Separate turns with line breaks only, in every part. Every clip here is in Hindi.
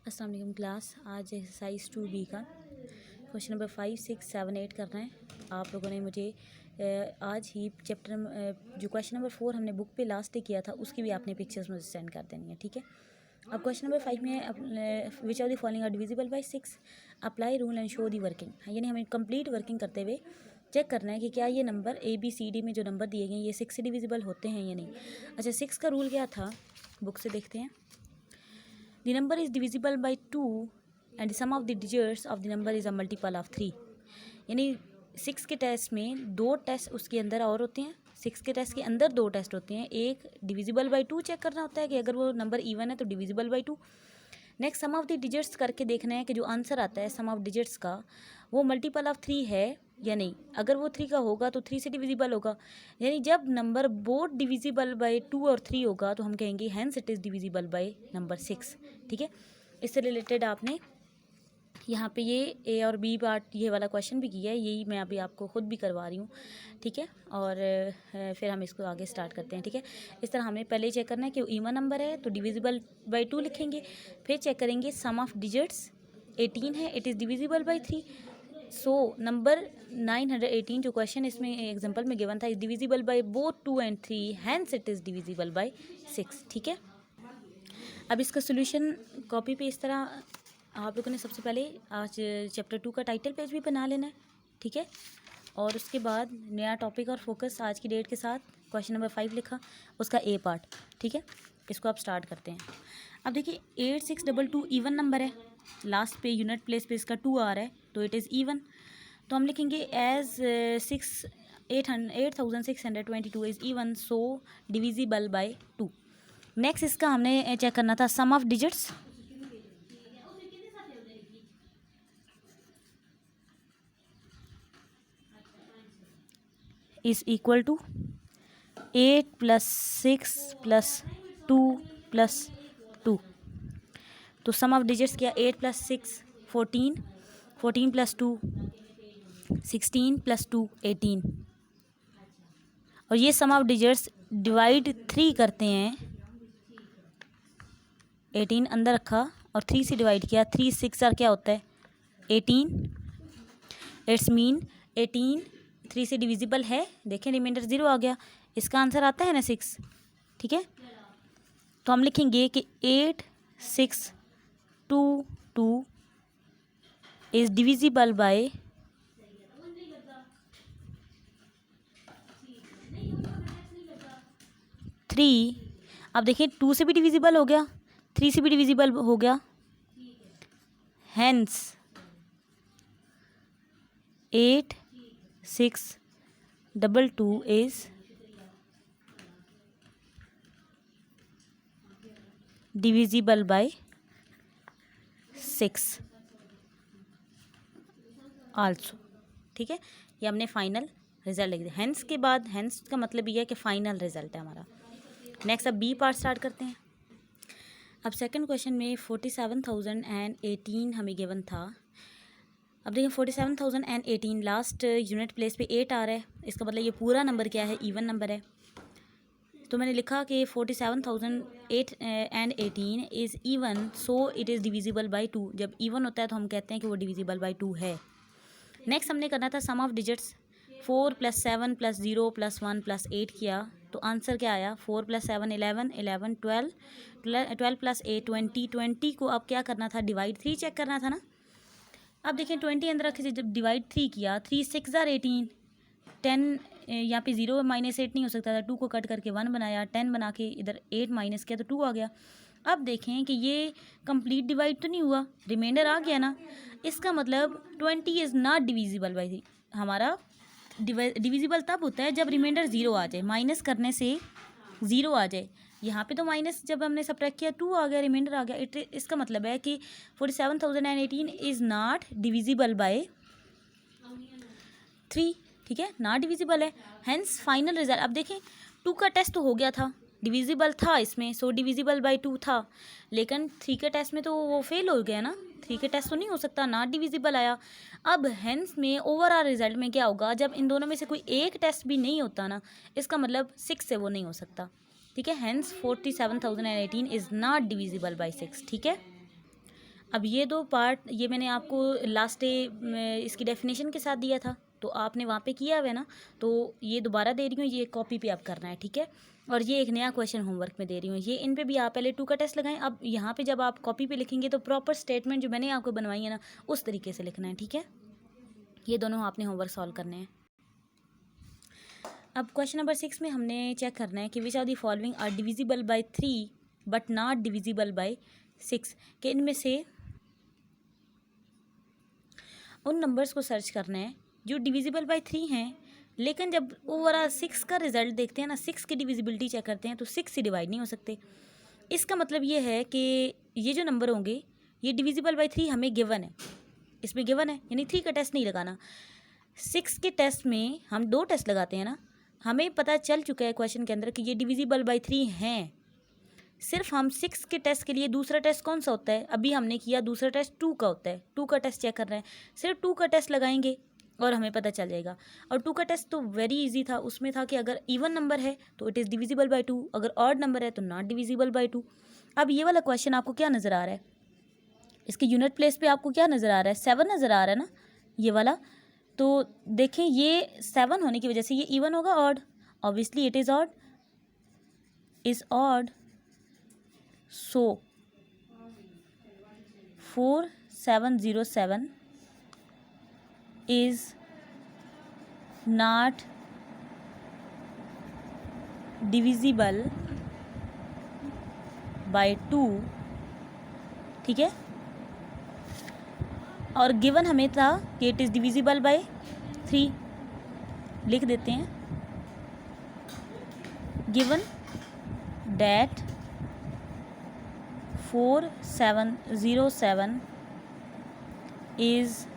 अस्सलाम वालेकुम क्लास। आज एक्सरसाइज 2B का क्वेश्चन नंबर 5, 6, 7, 8 करना है। आप लोगों ने मुझे आज ही चैप्टर जो क्वेश्चन नंबर 4 हमने बुक पे लास्ट डे किया था उसकी भी आपने पिक्चर्स मुझे सेंड कर देनी है, ठीक है। अब क्वेश्चन नंबर 5 में which of the following are divisible by 6, apply rule and show the working. यानी हमें कंप्लीट वर्किंग करते हुए चेक करना है कि क्या ये नंबर ABCD में जो नंबर दिए गए ये 6 से डिविजिबल होते हैं या नहीं। अच्छा, 6 का रूल क्या था, बुक से देखते हैं। The number is divisible by 2 and the sum of the digits of the number is a multiple of 3। यानी 6 के टेस्ट में 2 टेस्ट उसके अंदर और होते हैं। 6 के टेस्ट के अंदर 2 टेस्ट होते हैं। एक डिविजिबल बाई 2 चेक करना होता है कि अगर वो नंबर इवन है तो divisible by 2। Next sum of the digits करके देखना है कि जो आंसर आता है सम ऑफ डिजिट्स का वो मल्टीपल ऑफ 3 है या नहीं। अगर वो 3 का होगा तो 3 से डिविजिबल होगा। यानी जब नंबर बोथ डिविजिबल बाय 2 और 3 होगा तो हम कहेंगे hence it is divisible by number 6, ठीक है। इससे रिलेटेड आपने यहाँ पे ये A और B पार्ट ये वाला क्वेश्चन भी किया है, यही मैं अभी आपको खुद भी करवा रही हूँ, ठीक है। और फिर हम इसको आगे स्टार्ट करते हैं, ठीक है। इस तरह हमें पहले चेक करना है कि इवन नंबर है तो डिविजिबल बाय 2 लिखेंगे। फिर चेक करेंगे सम ऑफ डिजिट्स 18 है, it is divisible by 3। So number 918 जो क्वेश्चन इसमें एग्जाम्पल में गिवन था is divisible by both 2 and 3, hence it is divisible by 6, ठीक है। अब इसका सोल्यूशन कॉपी पे इस तरह आप लोगों ने सबसे पहले आज चैप्टर 2 का टाइटल पेज भी बना लेना है, ठीक है। और उसके बाद नया टॉपिक और फोकस आज की डेट के साथ क्वेश्चन नंबर 5 लिखा, उसका A पार्ट, ठीक है। इसको आप स्टार्ट करते हैं। अब देखिए 8622 इवन नंबर है, लास्ट पे यूनिट प्लेस पे इसका 2 आ रहा है तो इट इज़ इवन। तो हम लिखेंगे as 8622 is even, so divisible by 2। Next इसका हमने चेक करना था sum of digits. Is equal to 8 + 6 + 2 + 2। तो सम ऑफ डिजिट्स क्या, 8 + 6 14, 14 + 2 16 + 2 18। और ये सम ऑफ डिजिट्स डिवाइड 3 करते हैं, 18 अंदर रखा और 3 से डिवाइड किया, 3 6 क्या होता है 18। इट्स मीन 18 3 से डिविजिबल है। देखें रिमाइंडर 0 आ गया, इसका आंसर आता है ना 6, ठीक है। तो हम लिखेंगे कि 8 6 2 2 इज़ डिविजिबल बाय 3। अब देखिए 2 से भी डिविजिबल हो गया, 3 से भी डिविजिबल हो गया, hence 8 6 2 2 is divisible by 6 also, ठीक है। ये हमने फाइनल रिजल्ट लिख दिया। हैंस के बाद हैंस का मतलब ये है कि फाइनल रिजल्ट है हमारा। नेक्स्ट अब B पार्ट स्टार्ट करते हैं। अब सेकंड क्वेश्चन में 47,018 हमें गिवन था। अब देखिए 47,018 लास्ट यूनिट प्लेस पे 8 आ रहा है, इसका मतलब ये पूरा नंबर क्या है, इवन नंबर है। तो मैंने लिखा कि 47,018 is even, so it is divisible by 2। जब इवन होता है तो हम कहते हैं कि वो डिविजिबल बाय 2 है। नेक्स्ट हमने करना था सम ऑफ डिजिट्स, 4 + 7 + 0 + 1 + 8 किया तो आंसर क्या आया, 4 + 7 11 11 12 12 + 8 20 20 को अब क्या करना था, डिवाइड 3 चेक करना था ना। अब देखें 20 अंदर रखे से जब डिवाइड 3 किया, 3 6 18 10, यहाँ पे 0 - 8 नहीं हो सकता था, 2 को कट करके 1 बनाया, 10 बना के इधर 8 माइनस किया तो 2 आ गया। अब देखें कि ये कंप्लीट डिवाइड तो नहीं हुआ, रिमाइंडर आ गया ना। इसका मतलब 20 इज़ नॉट डिविजिबल बाई 3। हमारा डिविजिबल तब होता है जब रिमाइंडर 0 आ जाए, माइनस करने से 0 आ जाए। यहाँ पे तो माइनस जब हमने सब्ट्रैक्ट किया 2 आ गया, रिमाइंडर आ गया। इसका मतलब है कि 47,018 इज़ नॉट डिविजिबल बाय 3, ठीक है, नॉट डिविजिबल है। Hence final result. अब देखें 2 का टेस्ट तो हो गया था, डिविजिबल था इसमें, सो डिविजिबल बाय 2 था। लेकिन 3 के टेस्ट में तो वो फेल हो गया ना, 3 के टेस्ट तो नहीं हो सकता, नॉट डिविजिबल आया। अब हैंस में ओवरऑल रिजल्ट में क्या होगा, जब इन दोनों में से कोई एक टेस्ट भी नहीं होता ना, इसका मतलब 6 से वो नहीं हो सकता, ठीक है। Hence 47,018 is not divisible by 6, ठीक है। अब ये दो पार्ट ये मैंने आपको लास्ट डे इसकी डेफिनेशन के साथ दिया था, तो आपने वहाँ पे किया हुआ है ना, तो ये दोबारा दे रही हूँ, ये कॉपी पे आप करना है, ठीक है। और ये एक नया क्वेश्चन होमवर्क में दे रही हूँ, ये इन पे भी आप पहले 2 का टेस्ट लगाएं। अब यहाँ पे जब आप कॉपी पे लिखेंगे तो प्रॉपर स्टेटमेंट जो मैंने आपको बनवाई है ना, उस तरीके से लिखना है, ठीक है। ये दोनों आपने होमवर्क सॉल्व करने हैं। अब क्वेश्चन नंबर 6 में हमने चेक करना है कि which are the following are divisible by 3 but not divisible by 6, कि इनमें से उन नंबर्स को सर्च करना है जो डिविजिबल बाई 3 हैं, लेकिन जब ओवरऑल 6 का रिजल्ट देखते हैं ना, 6 की डिविजिबिलिटी चेक करते हैं तो 6 से डिवाइड नहीं हो सकते। इसका मतलब ये है कि ये जो नंबर होंगे ये डिविजिबल बाई 3 हमें गिवन है, इसमें गिवन है, यानी 3 का टेस्ट नहीं लगाना। 6 के टेस्ट में हम 2 टेस्ट लगाते हैं ना, हमें पता चल चुका है क्वेश्चन के अंदर कि ये डिविजिबल बाई 3 हैं। सिर्फ हम 6 के टेस्ट के लिए दूसरा टेस्ट कौन सा होता है, अभी हमने किया दूसरा टेस्ट 2 का होता है, 2 का टेस्ट चेक कर रहे हैं, सिर्फ 2 का टेस्ट लगाएंगे और हमें पता चल जाएगा। और 2 का टेस्ट तो वेरी इजी था, उसमें था कि अगर इवन नंबर है तो इट इज़ डिविजिबल बाई 2, अगर ऑड नंबर है तो नॉट डिविजिबल बाई 2। अब ये वाला क्वेश्चन आपको क्या नज़र आ रहा है, इसके यूनिट प्लेस पे आपको क्या नज़र आ रहा है, 7 नज़र आ रहा है ना ये वाला। तो देखें ये 7 होने की वजह से ये इवन होगा odd, obviously it is odd, is odd. So 4707 is not divisible by 2, ठीक है। और गिवन हमें था कि इट इज़ डिविजिबल बाय 3, लिख देते हैं given that 4707 is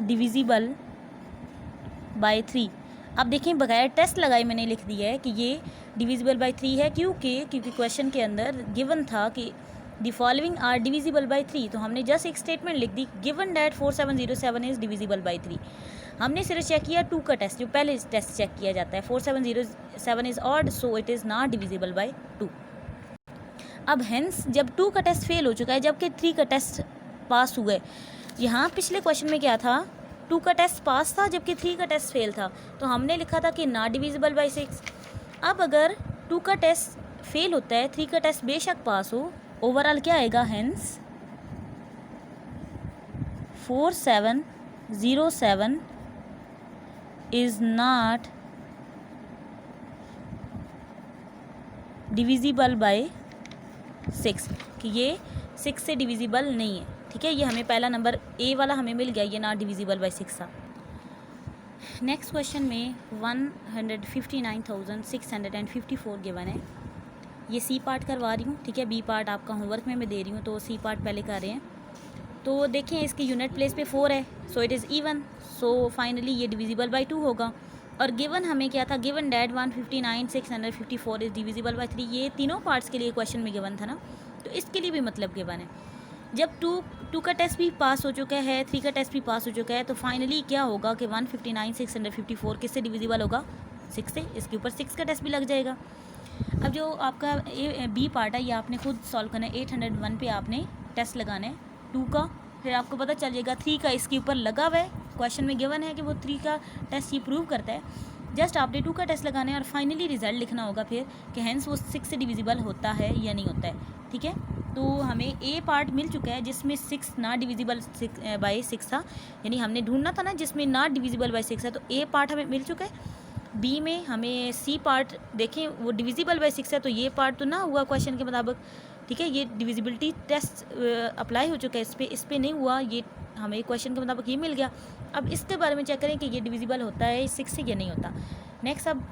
divisible by 3। अब देखें बगैर टेस्ट लगाए मैंने लिख दिया है कि ये डिविजिबल बाय 3 है, क्योंकि क्वेश्चन के अंदर गिवन था कि the following are divisible by 3, तो हमने जस्ट एक स्टेटमेंट लिख दी given that 4707 is divisible by 3। हमने सिर्फ चेक किया 2 का टेस्ट, जो पहले टेस्ट चेक किया जाता है, 4707 is odd, so it is not divisible by 2। अब हेंस जब 2 का टेस्ट फेल हो चुका है जबकि 3 का टेस्ट पास हुआ है, यहाँ पिछले क्वेश्चन में क्या था, 2 का टेस्ट पास था जबकि 3 का टेस्ट फेल था, तो हमने लिखा था कि नॉट डिविजिबल बाय 6। अब अगर 2 का टेस्ट फेल होता है, 3 का टेस्ट बेशक पास हो, ओवरऑल क्या आएगा, hence 4707 is not divisible by 6, कि ये 6 से डिविजिबल नहीं है, ठीक है। ये हमें पहला नंबर ए वाला हमें मिल गया, ये नॉट डिविजिबल बाय 6 था। नेक्स्ट क्वेश्चन में 159,654 गिवन है, ये सी पार्ट करवा रही हूँ, ठीक है। बी पार्ट आपका होमवर्क में मैं दे रही हूँ, तो सी पार्ट पहले कर रहे हैं। तो देखें इसके यूनिट प्लेस पे 4 है, so it is even, so finally ये डिविजिबल बाय 2 होगा। और गिवन हमें क्या था, given that 159,654 is divisible by 3, ये तीनों पार्ट्स के लिए क्वेश्चन में गिवन था ना, तो इसके लिए भी मतलब गिवन है। जब 2 का टेस्ट भी पास हो चुका है, 3 का टेस्ट भी पास हो चुका है, तो फाइनली क्या होगा कि 159,654 किससे डिविजिबल होगा, 6 से। इसके ऊपर 6 का टेस्ट भी लग जाएगा। अब जो आपका बी पार्ट है ये आपने खुद सॉल्व करना है, 801 पे आपने टेस्ट लगाना है 2 का, फिर आपको पता चल जाएगा 3 का इसके ऊपर लगा हुआ है, क्वेश्चन में गिवन है कि वो 3 का टेस्ट ये प्रूव करता है। जस्ट आपने 2 का टेस्ट लगाना है और फाइनली रिजल्ट लिखना होगा फिर कि हैंस वो 6 से डिविजिबल होता है या नहीं होता है, ठीक है। तो हमें ए पार्ट मिल चुका है जिसमें 6 नॉट डिविजिबल बाय 6 था, यानी हमने ढूंढना था ना जिसमें नॉट डिविजिबल बाय 6 है, तो ए पार्ट हमें मिल चुका है। बी में हमें सी पार्ट देखें वो डिविजिबल बाय 6 है, तो ये पार्ट तो ना हुआ क्वेश्चन के मुताबिक, ठीक है। ये डिविजिबिलिटी टेस्ट अप्लाई हो चुका है इस पर नहीं हुआ, ये हमें क्वेश्चन के मुताबिक ये मिल गया। अब इसके बारे में चेक करें कि ये डिविजिबल होता है 6 से या नहीं होता। नेक्स्ट अब